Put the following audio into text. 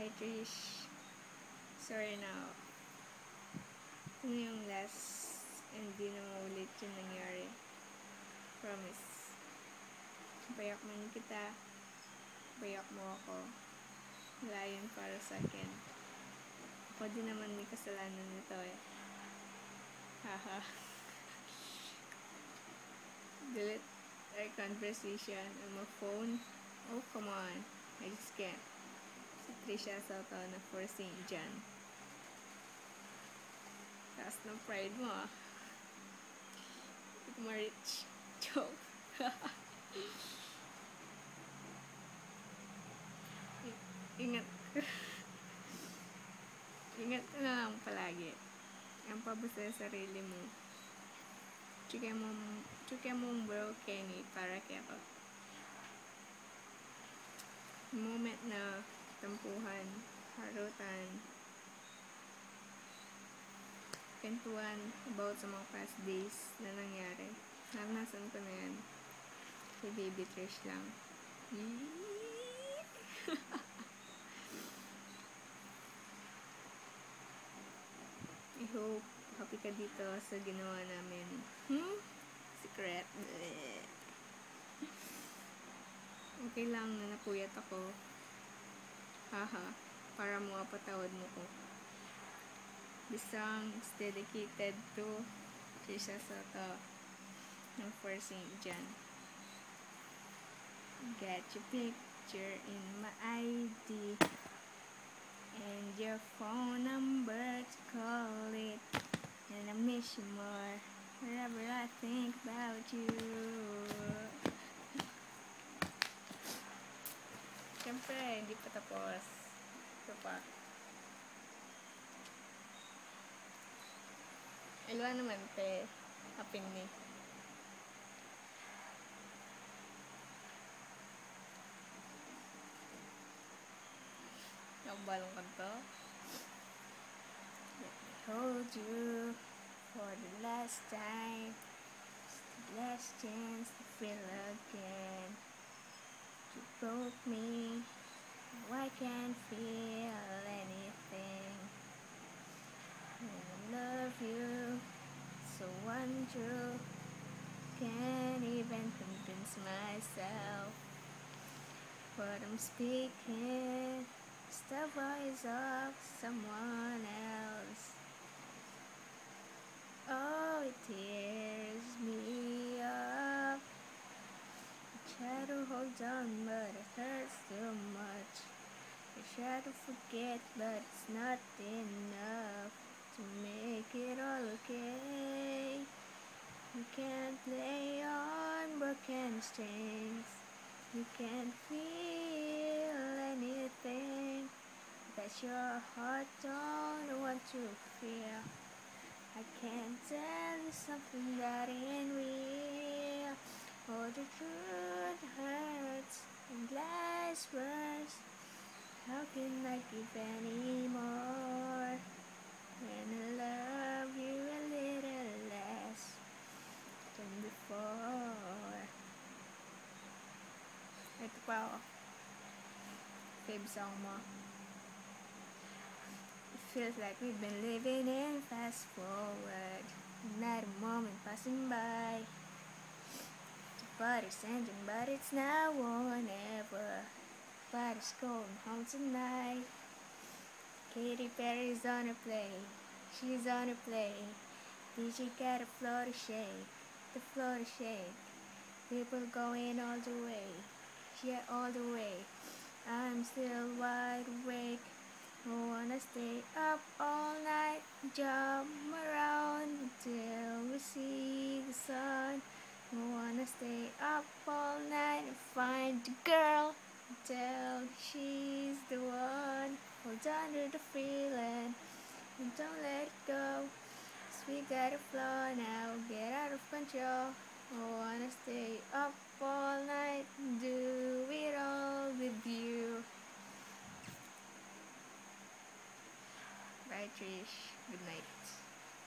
Bye, Trish. Sorry na. Ano yung last and di na maulit yung nangyari. Promise. Bayak man kita. Bayak mo ako. Wala yun para sa akin. Ako din naman may kasalanan nito eh. Haha. Delete our conversation on my phone. Oh, come on. I just can't. Si Trisha Soto na forcing dyan. Taas ng pride mo ah. Hindi ko ma-reach. Joke. Ingat. Ingat ka na lang palagi. Ang pabasa sa sarili mo. Tsuke mong bro Kenny para kaya pa. Moment na tampuhan, harutan, kwentuhan about sa mga past days na nangyari. Naranasan ko na yan. Kay Baby Trish lang. I hope happy ka dito sa ginawa namin. Secret. Okay lang na napuyat ako. Haha. Para mapatawad mo ko. This song is dedicated to Trisha Soto ng forcing dyan. Get your picture in my ID and your phone number to call it, and I miss you more whenever I think about you. Siyempre, hindi pa tapos. Ito pa. Elwa naman, te. Hapin ni. Nakabalong ka to. Let me hold you for the last time. It's the last chance to feel again. You broke me. Now I can't feel anything. And I love you so untrue. Can't even convince myself what I'm speaking. It's the voice of someone else. Oh, it tears me up. I try to hold on, but it hurts too much. I try to forget, but it's not enough to make it all okay. You can't play on broken strings. You can't feel anything that your heart don't want to feel. I can't tell you something that ain't real. Oh, the truth hurts and lies worse. How can I give any more when I love you a little less than before? Ito pa ako. Babe song mo. It feels like we've been living in fast forward. Not a moment passing by. The party's ending, but it's now or never. Party's going home tonight. Katy Perry's on her play. She's on her play. DJ got the floor to shake. The floor to shake. People going all the way. Yeah, all the way. I'm still wide awake. I wanna stay up all night, jump around until we see the sun. I wanna stay up all night and find the girl until she's the one. Hold on to the feeling and don't let it go. 'Cause we got a flow now, get out of control. I wanna stay up all night and do it all with you. Bye, Trish. Good night.